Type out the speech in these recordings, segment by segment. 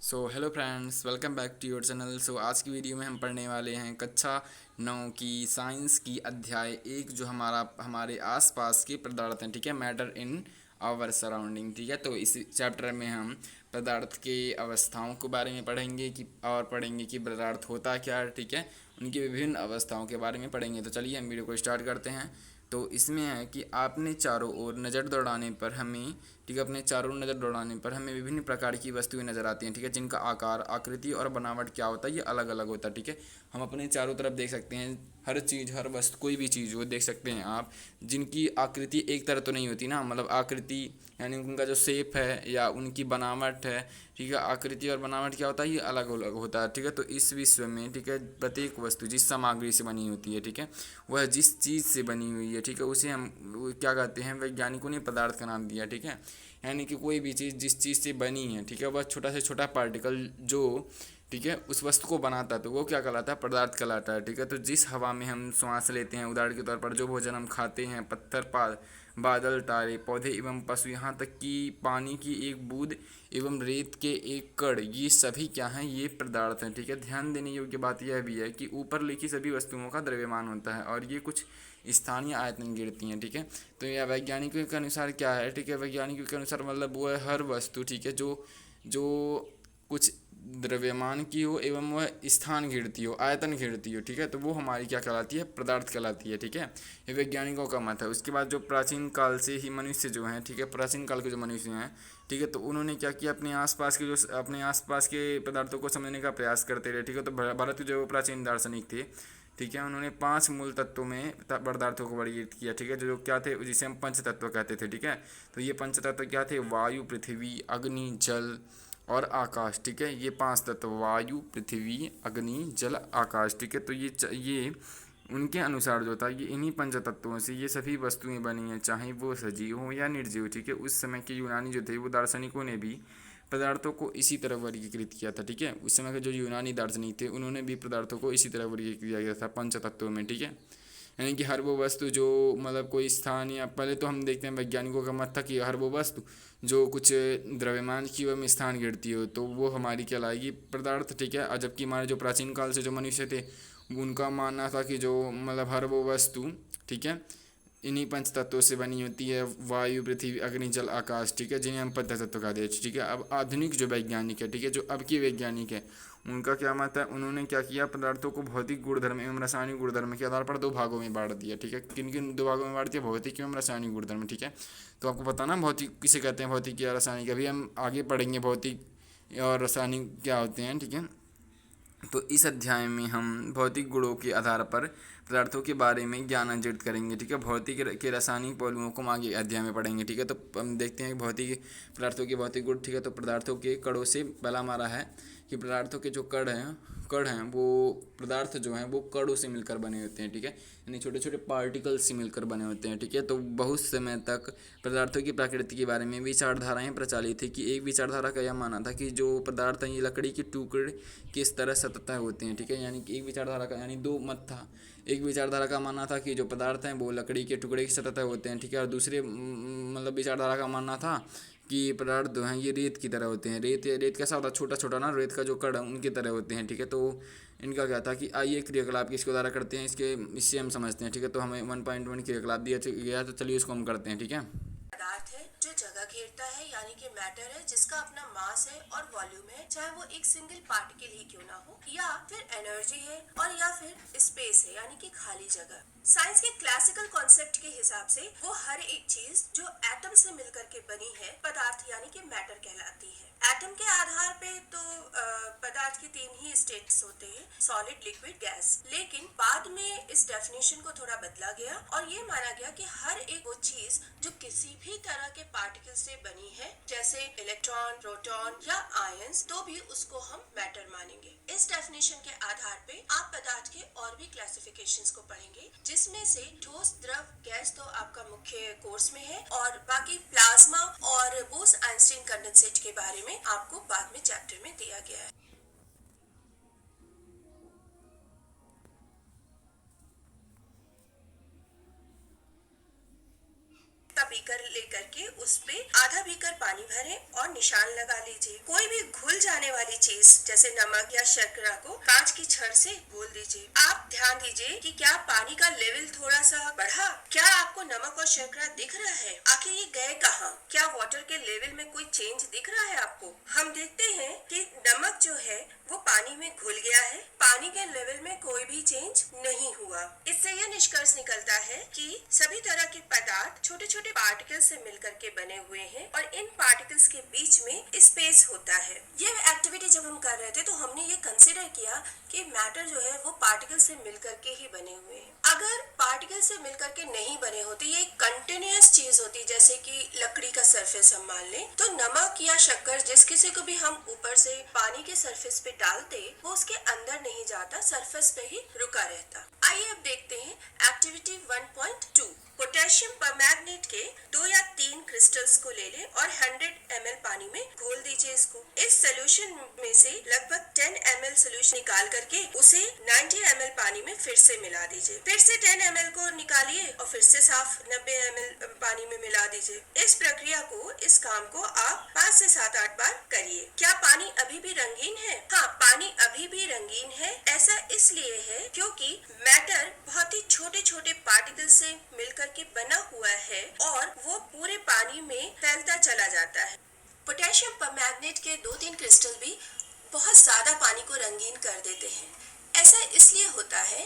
Hello friends, welcome back to your channel. आज की video में हम पढ़ने वाले हैं कक्षा 9 की साइंस की अध्याय 1 जो हमारे आसपास के पदार्थ हैं। ठीक है, मैटर इन आवर सराउंडिंग। ठीक है, तो इस चैप्टर में हम पदार्थ के अवस्थाओं के बारे में पढ़ेंगे कि पदार्थ होता क्या है। ठीक है, उनकी विभिन्न अवस्थाओं के बारे में पढ़ेंगे। तो चलिए हम वीडियो को स्टार्ट करते हैं। तो इसमें है कि आपने चारों ओर नज़र दौड़ाने पर हमें ठीक है अपने चारों ओर नज़र दौड़ाने पर हमें विभिन्न प्रकार की वस्तुएं नज़र आती हैं। ठीक है, जिनका आकार, आकृति और बनावट क्या होता है, ये अलग अलग होता है। ठीक है, हम अपने चारों तरफ देख सकते हैं, हर चीज़, हर वस्तु, कोई भी चीज़ हो देख सकते हैं आप, जिनकी आकृति एक तरह तो नहीं होती ना, मतलब आकृति यानी उनका जो शेप है या उनकी बनावट है। ठीक है, आकृति और बनावट क्या होता है, ये अलग अलग होता है। ठीक है, तो इस विश्व में ठीक है प्रत्येक वस्तु जिस सामग्री से बनी होती है, ठीक है, वह जिस चीज़ से बनी हुई है, ठीक है, उसे हम क्या कहते हैं, वैज्ञानिकों ने पदार्थ का नाम दिया। ठीक है, यानी कि कोई भी चीज़ जिस चीज़ से बनी है, ठीक है, वह छोटा से छोटा पार्टिकल जो ठीक है उस वस्तु को बनाता है, तो वो क्या कहलाता है, पदार्थ कहलाता है। ठीक है, तो जिस हवा में हम सांस लेते हैं, उदाहरण के तौर पर जो भोजन हम खाते हैं, पत्थर, बादल, तारे, पौधे एवं पशु, यहाँ तक कि पानी की एक बूंद एवं रेत के एक कण, ये सभी क्या हैं, ये पदार्थ हैं। ठीक है, ध्यान देने योग्य बात यह भी है कि ऊपर लिखी सभी वस्तुओं का द्रव्यमान होता है और ये कुछ स्थानीय आयतन गिरती हैं। ठीक है, तो यह वैज्ञानिकों के अनुसार क्या है, ठीक है, वैज्ञानिकों के अनुसार मतलब वो है हर वस्तु, ठीक है, जो जो कुछ द्रव्यमान की हो एवं वह स्थान घेरती हो, आयतन घेरती हो। ठीक है, तो वो हमारी क्या कहलाती है, पदार्थ कहलाती है। ठीक है, ये वैज्ञानिकों का मत है। उसके बाद जो प्राचीन काल से ही मनुष्य जो हैं, ठीक है, प्राचीन काल के जो मनुष्य हैं, ठीक है, तो उन्होंने क्या किया, अपने आसपास के पदार्थों को समझने का प्रयास करते रहे। ठीक है, तो भारत के जो प्राचीन दार्शनिक थे, ठीक है, उन्होंने 5 मूल तत्वों में पदार्थों को वर्गीकृत किया। ठीक है, जो क्या थे, जिसे हम पंच तत्व कहते थे। ठीक है, तो ये पंच तत्व क्या थे, वायु, पृथ्वी, अग्नि, जल और आकाश। ठीक है, ये 5 तत्व, वायु, पृथ्वी, अग्नि, जल, आकाश। ठीक है, तो ये उनके अनुसार जो था, ये इन्हीं पंच तत्वों से ये सभी वस्तुएं बनी हैं, चाहे वो सजीव हो या निर्जीव। ठीक है, उस समय के यूनानी जो थे, वो दार्शनिकों ने भी पदार्थों को इसी तरह वर्गीकृत किया था। ठीक है, उस समय के जो यूनानी दार्शनिक थे, उन्होंने भी पदार्थों को इसी तरह वर्गीकृत किया गया था पंच तत्वों में। ठीक है, यानी कि हर वो वस्तु जो मतलब कोई स्थान, या पहले तो हम देखते हैं वैज्ञानिकों का मत था कि हर वो वस्तु जो कुछ द्रव्यमान की वह में स्थान घेरती हो, तो वो हमारी कहलाएगी पदार्थ। ठीक है, और जबकि हमारे जो प्राचीन काल से जो मनुष्य थे, उनका मानना था कि जो मतलब हर वो वस्तु, ठीक है, इन्हीं पंच तत्वों से बनी होती है, वायु, पृथ्वी, अग्नि, जल, आकाश। ठीक है, जिन्हें हम पंच तत्व कहते हैं। ठीक है, अब आधुनिक जो वैज्ञानिक है, ठीक है, जो अब के वैज्ञानिक है, उनका क्या मत है, उन्होंने क्या किया, पदार्थों को भौतिक गुणधर्म एवं रासायनिक गुणधर्म के आधार पर 2 भागों में बांट दिया। ठीक है, किन किन 2 भागों में बांट दिया, भौतिक एवं रासायनिक गुणधर्म। ठीक है, तो आपको पता ना भौतिक किसे कहते हैं, भौतिक या रासायनिक, अभी हम आगे पढ़ेंगे भौतिक और रासायनिक क्या होते हैं। ठीक है, तो इस अध्याय में हम भौतिक गुणों के आधार पर पदार्थों के बारे में ज्ञान अर्जित करेंगे। ठीक है, भौतिक के रासायनिक पहलुओं को हम आगे अध्याय में पढ़ेंगे। ठीक है, तो हम देखते हैं भौतिक पदार्थों के भौतिक गुण। ठीक है, तो पदार्थों के कणों से पहला हमारा है कि पदार्थों के जो कण हैं वो पदार्थ जो हैं वो कणों से मिलकर बने होते हैं। ठीक है, यानी छोटे छोटे पार्टिकल्स से मिलकर बने होते हैं। ठीक है, तो बहुत समय तक पदार्थों की प्रकृति के बारे में विचारधाराएं प्रचलित थी कि एक विचारधारा का यह मानना था कि जो पदार्थ हैं ये लकड़ी के टुकड़े किस तरह सतह होते हैं। ठीक है, यानी कि एक विचारधारा का यानी 2 मत था। एक विचारधारा का मानना था कि जो पदार्थ हैं वो लकड़ी के टुकड़े की सतह होते हैं। ठीक है, और दूसरे मतलब विचारधारा का मानना था कि पदार्थ जो हैं ये रेत की तरह होते हैं। रेत कैसा होता है, छोटा छोटा ना, रेत का जो कण है उनकी तरह होते हैं। ठीक है, तो इनका क्या था कि आइए क्रियाकलाप की इसको उदाहरण करते हैं, इससे हम समझते हैं। ठीक है, तो हमें 1.1 क्रियाकलाप दिया गया, तो चलिए उसको हम करते हैं। ठीक है, पदार्थ है जो जगह घेरता है, यानी कि मैटर है जिसका अपना मास है और वॉल्यूम है, चाहे वो एक सिंगल पार्टिकल ही क्यों ना हो, या फिर एनर्जी है, और या फिर स्पेस है यानी कि खाली जगह। साइंस के क्लासिकल कॉन्सेप्ट के हिसाब से वो हर एक चीज जो एटम से मिलकर के बनी है पदार्थ यानी कि मैटर कहलाती है। एटम के आधार पे तो पदार्थ के 3 ही स्टेट्स होते हैं, सॉलिड, लिक्विड, गैस। लेकिन बाद में इस डेफिनेशन को थोड़ा बदला गया और ये माना गया कि हर एक वो चीज जो किसी भी तरह के पार्टिकल से बनी है, जैसे इलेक्ट्रॉन, प्रोटॉन या आयंस, तो भी उसको हम मैटर मानेंगे। इस डेफिनेशन के आधार पे आप पदार्थ के और भी क्लासिफिकेशंस को पढ़ेंगे, जिसमें से ठोस, द्रव, गैस तो आपका मुख्य कोर्स में है, और बाकी प्लाज्मा और बोस-आइंस्टीन कंडेंसेट के बारे में आपको बाद में चैप्टर में दिया गया है। बीकर लेकर के उस पे आधा बीकर पानी भरें और निशान लगा लीजिए। कोई भी घुल जाने वाली चीज जैसे नमक या शर्करा को कांच की छड़ से घोल दीजिए। आप ध्यान दीजिए कि क्या पानी का लेवल थोड़ा सा बढ़ा? क्या आपको नमक और शर्करा दिख रहा है? आखिर ये गए कहाँ? क्या वाटर के लेवल में कोई चेंज दिख रहा है आपको? हम देखते हैं कि नमक जो है वो पानी में घुल गया है, पानी के लेवल में कोई भी चेंज नहीं हुआ। इससे यह निष्कर्ष निकलता है कि सभी तरह के पदार्थ छोटे छोटे पार्टिकल्स से मिलकर के बने हुए हैं और इन पार्टिकल्स के बीच में स्पेस होता है। यह एक्टिविटी जब हम कर रहे थे तो हमने ये कंसिडर किया कि मैटर जो है वो पार्टिकल से मिलकर के ही बने हुए हैं। अगर पार्टिकल से मिलकर के नहीं बने होते, ये एक कंटिन्यूअस चीज होती, जैसे कि लकड़ी का सरफेस हम मान लें, तो नमक या शक्कर जिस किसी को भी हम ऊपर से पानी के सरफेस पे डालते वो उसके अंदर नहीं जाता, सरफेस पे ही रुका रहता। आइए अब देखते हैं एक्टिविटी 1.2। पोटेशियम परमैंगनेट के 2 या 3 क्रिस्टल्स को ले लें और 100 ml पानी में घोल दीजिए इसको। इस सोल्यूशन में से लगभग 10 ml सोल्यूशन निकाल करके उसे 90 ml पानी में फिर से मिला दीजिए। फिर से 10 ml को निकालिए और फिर से साफ 90 ml पानी में मिला दीजिए। इस प्रक्रिया को, इस काम को आप 5 से 7-8 बार करिए। क्या पानी अभी भी रंगीन है? हाँ, पानी अभी भी रंगीन है। ऐसा इसलिए है क्योंकि मैटर बहुत ही छोटे छोटे पार्टिकल से मिलकर के बना हुआ है और वो पूरे पानी में फैलता चला जाता है। पोटेशियम परमैंगनेट के 2-3 क्रिस्टल भी बहुत ज्यादा पानी को रंगीन कर देते हैं। ऐसा इसलिए होता है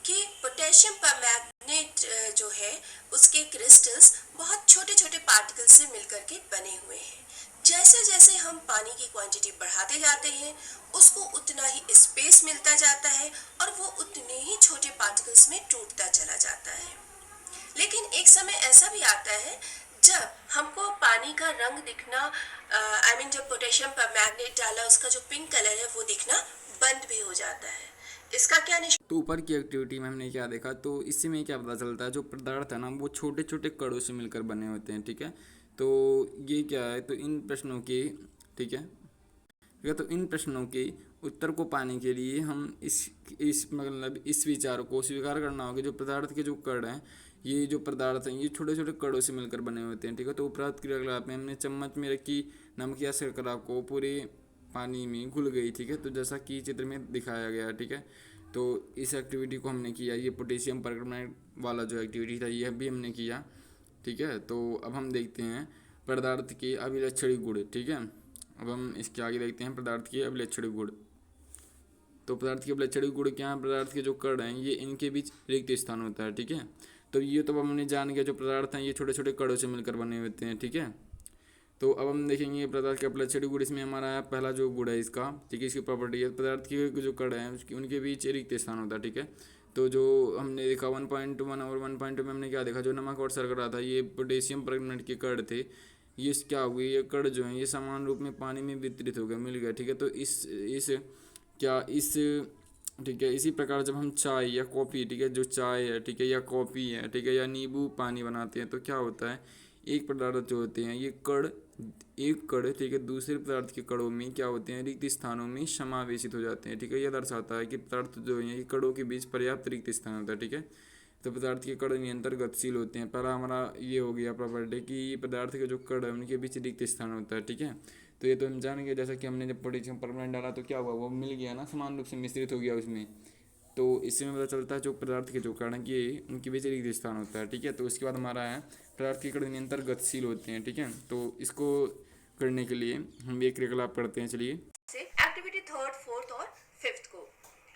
कि पोटेशियम परमैंगनेट जो है उसके क्रिस्टल्स बहुत छोटे छोटे पार्टिकल से मिलकर के बने हुए हैं। जैसे जैसे हम पानी की क्वांटिटी बढ़ाते जाते हैं उसको उतना ही स्पेस मिलता जाता है और वो उतने ही छोटे पार्टिकल्स में टूटता चला जाता है। लेकिन एक समय ऐसा भी आता है जब हमको पानी का रंग दिखना जब पोटेशियम परमैंगनेट डाला उसका जो पिंक कलर है वो दिखना बंद भी हो जाता है। इसका क्या तो ऊपर की एक्टिविटी में हमने क्या देखा, तो इससे में क्या पता चलता है, जो पदार्थ है ना वो छोटे छोटे कणों से मिलकर बने होते हैं। ठीक है, तो ये क्या है, तो इन प्रश्नों के, ठीक है, तो इन प्रश्नों के उत्तर को पाने के लिए हम इस मतलब इस विचार को स्वीकार करना होगा, जो पदार्थ के जो कण हैं, ये जो पदार्थ हैं ये छोटे छोटे कणों से मिलकर बने होते हैं। ठीक है, तो उपरोक्त क्रियाकलाप में हमने चम्मच में रखी नमक या शर्करा को पूरे पानी में घुल गई। ठीक है, तो जैसा कि चित्र में दिखाया गया। ठीक है, तो इस एक्टिविटी को हमने किया। ये पोटेशियम परमैंगनेट वाला जो एक्टिविटी था ये भी हमने किया। ठीक है, तो अब हम देखते हैं पदार्थ के अभिलक्षणी गुण। ठीक है, अब हम इसके आगे देखते हैं पदार्थ के अभिलक्षणी गुण। तो पदार्थ के अभिलक्षणी गुण क्या है? पदार्थ के जो कण हैं ये इनके बीच रिक्त स्थान होता है। ठीक है, तो ये तो हमने जान गया, जो पदार्थ हैं ये छोटे छोटे कणों से मिलकर बने होते हैं। ठीक है, तो अब हम देखेंगे पदार्थ के अभिलक्षणी गुण। इसमें हमारा है पहला जो गुण है इसका, ठीक है, इसकी प्रॉपर्टी है पदार्थ के जो कण हैं उसकी उनके बीच रिक्त स्थान होता है। ठीक है, तो जो हमने देखा 1.1 और 1.2 में हमने क्या देखा, जो नमक और शर्करा था ये पोटेशियम परमैंगनेट के कण थे, ये क्या हुए, ये कण जो हैं ये समान रूप में पानी में वितरित हो गए, मिल गया। ठीक है, तो ठीक है, इसी प्रकार जब हम चाय या कॉफ़ी, ठीक है, जो चाय है, ठीक है, या कॉफ़ी है, ठीक है, या नींबू पानी बनाते हैं तो क्या होता है, एक पदार्थ जो होते हैं ये एक कण, ठीक है, दूसरे पदार्थ के कणों में क्या होते हैं, रिक्त स्थानों में समावेशित हो जाते हैं। ठीक है, यह दर्शाता है कि पदार्थ जो है ये कणों के बीच पर्याप्त रिक्त स्थान होता है। ठीक है, तो पदार्थ के कण निरंतर गतिशील होते हैं। पहला हमारा ये हो गया प्रॉपर्टी कि पदार्थ के जो कण है उनके बीच रिक्त स्थान होता है। ठीक है, तो ये तो हम जान गए, जैसा कि हमने जब पोटेशियम परमैंगनेट डाला तो क्या हुआ, वो मिल गया ना, समान रूप से मिश्रित हो गया उसमें। तो इससे में पता चलता है जो पदार्थ के जो कण हैं ये उनके बीच रिक्त स्थान होता है। ठीक है, तो उसके बाद हमारा है पदार्थ के कण निरंतर गतिशील होते हैं। ठीक है, तो इसको करने के लिए हम एक क्रियाकलाप करते हैं। चलिए एक्टिविटी 3rd, 4th और 5th को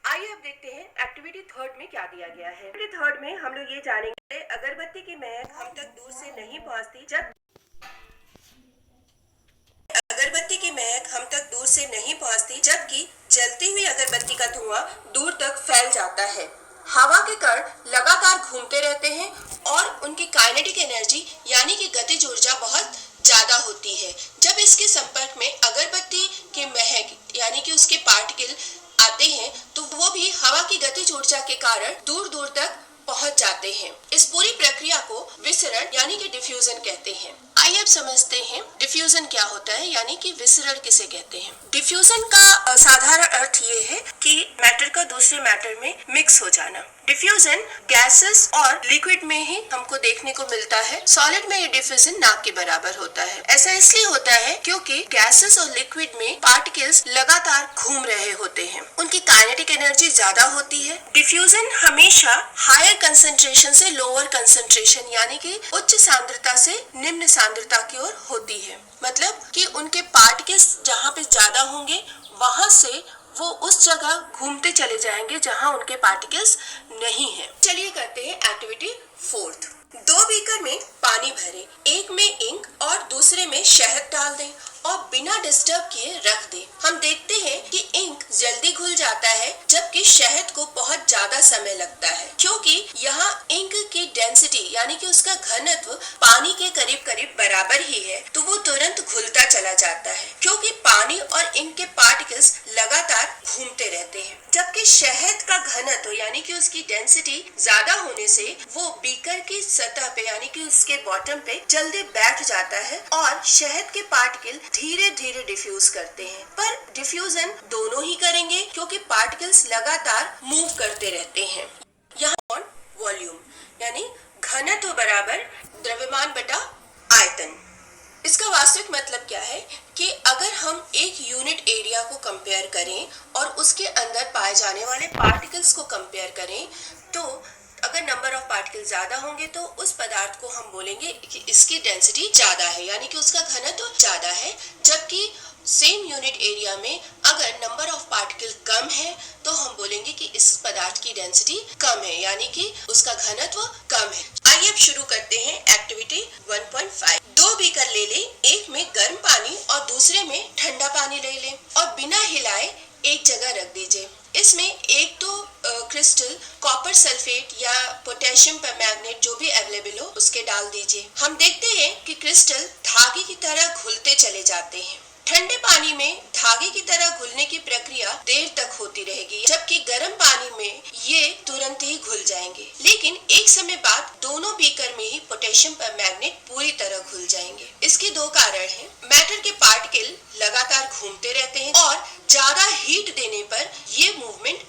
आइए अब देखते हैं एक्टिविटी 3rd में क्या दिया गया है। एक्टिविटी 3rd में हम लोग ये जानेंगे अगरबत्ती की महक हम तक दूर से नहीं पहुंचती जब अगरबत्ती की महक हम तक दूर से नहीं पहुंचती जबकि जलती हुई अगरबत्ती का धुआं दूर तक फैल जाता है। हवा के कण लगातार घूमते रहते हैं और उनकी काइनेटिक एनर्जी यानी कि गतिज ऊर्जा बहुत ज्यादा होती है। जब इसके संपर्क में अगरबत्ती की महक यानी कि उसके पार्टिकल आते हैं तो वो भी हवा की गतिज ऊर्जा के कारण दूर दूर तक पहुंच जाते हैं। इस पूरी प्रक्रिया को विसरण यानी कि डिफ्यूजन कहते हैं। आइए अब समझते हैं डिफ्यूजन क्या होता है, यानी कि विसरण किसे कहते हैं। डिफ्यूजन का साधारण अर्थ ये है कि मैटर का दूसरे मैटर में मिक्स हो जाना। डिफ्यूजन गैसेस और लिक्विड में ही हमको देखने को मिलता है। सॉलिड में ये डिफ्यूजन ना के बराबर होता है। ऐसा इसलिए होता है क्योंकि गैसेस और लिक्विड में पार्टिकल्स लगातार घूम रहे होते हैं, उनकी काइनेटिक एनर्जी ज्यादा होती है। डिफ्यूजन हमेशा हायर कंसंट्रेशन से लोअर कंसंट्रेशन यानी कि उच्च सांद्रता से निम्न सांद्रता की ओर होती है। मतलब कि उनके पार्टिकल्स जहाँ पे ज्यादा होंगे वहां से वो उस जगह घूमते चले जाएंगे जहां उनके पार्टिकल्स नहीं है। चलिए करते हैं एक्टिविटी 4। 2 बीकर में पानी भरें, एक में इंक और दूसरे में शहद डाल दें और बिना डिस्टर्ब किए रख दें। हम देखते हैं कि इंक जल्दी घुल जाता है जबकि शहद को बहुत ज्यादा समय लगता है, क्योंकि यहाँ इंक की डेंसिटी यानी कि उसका घनत्व पानी के करीब करीब बराबर ही है, तो वो तुरंत घुलता चला जाता है क्योंकि पानी और इंक के पार्टिकल्स लगातार घूमते रहते हैं। जबकि शहद का घनत्व यानी कि उसकी डेंसिटी ज्यादा होने से वो बीकर की सतह पे यानी कि उसके बॉटम पे जल्दी बैठ जाता है और शहद के पार्टिकल धीरे धीरे डिफ्यूज करते हैं। पर डिफ्यूजन दोनों ही करेंगे क्योंकि पार्टिकल्स लगातार मूव करते रहते हैं। यहाँ वॉल्यूम यानी घनत्व बराबर द्रव्यमान बटा आयतन। इसका वास्तविक मतलब क्या है कि अगर हम एक यूनिट एरिया को कंपेयर करें और उसके अंदर पाए जाने वाले पार्टिकल्स को कंपेयर करें, तो अगर नंबर ऑफ पार्टिकल ज्यादा होंगे तो उस पदार्थ को हम बोलेंगे कि इसकी डेंसिटी ज्यादा है यानी कि उसका घनत्व ज्यादा है। जबकि सेम यूनिट एरिया में अगर नंबर ऑफ पार्टिकल कम है तो हम बोलेंगे कि इस पदार्थ की डेंसिटी कम है यानी कि उसका घनत्व कम है। आइए अब शुरू करते हैं एक्टिविटी 1.5। 2 बीकर ले लें, एक में गर्म पानी और दूसरे में ठंडा पानी ले लें और बिना हिलाए एक जगह रख दीजिए। इसमें एक तो क्रिस्टल कॉपर सल्फेट या पोटेशियम परमैंगनेट जो भी अवेलेबल हो उसके डाल दीजिए। हम देखते हैं कि क्रिस्टल धागे की तरह घुलते चले जाते हैं। ठंडे पानी में धागे की तरह घुलने की प्रक्रिया देर तक होती रहेगी, जबकि गर्म पानी में ये तुरंत ही घुल जाएंगे। लेकिन एक समय बाद दोनों बीकर में ही पोटेशियम परमैंगनेट पूरी तरह घुल जाएंगे। इसके 2 कारण हैं। मैटर के पार्टिकल लगातार घूमते रहते हैं और ज्यादा हीट देने पर ये मूवमेंट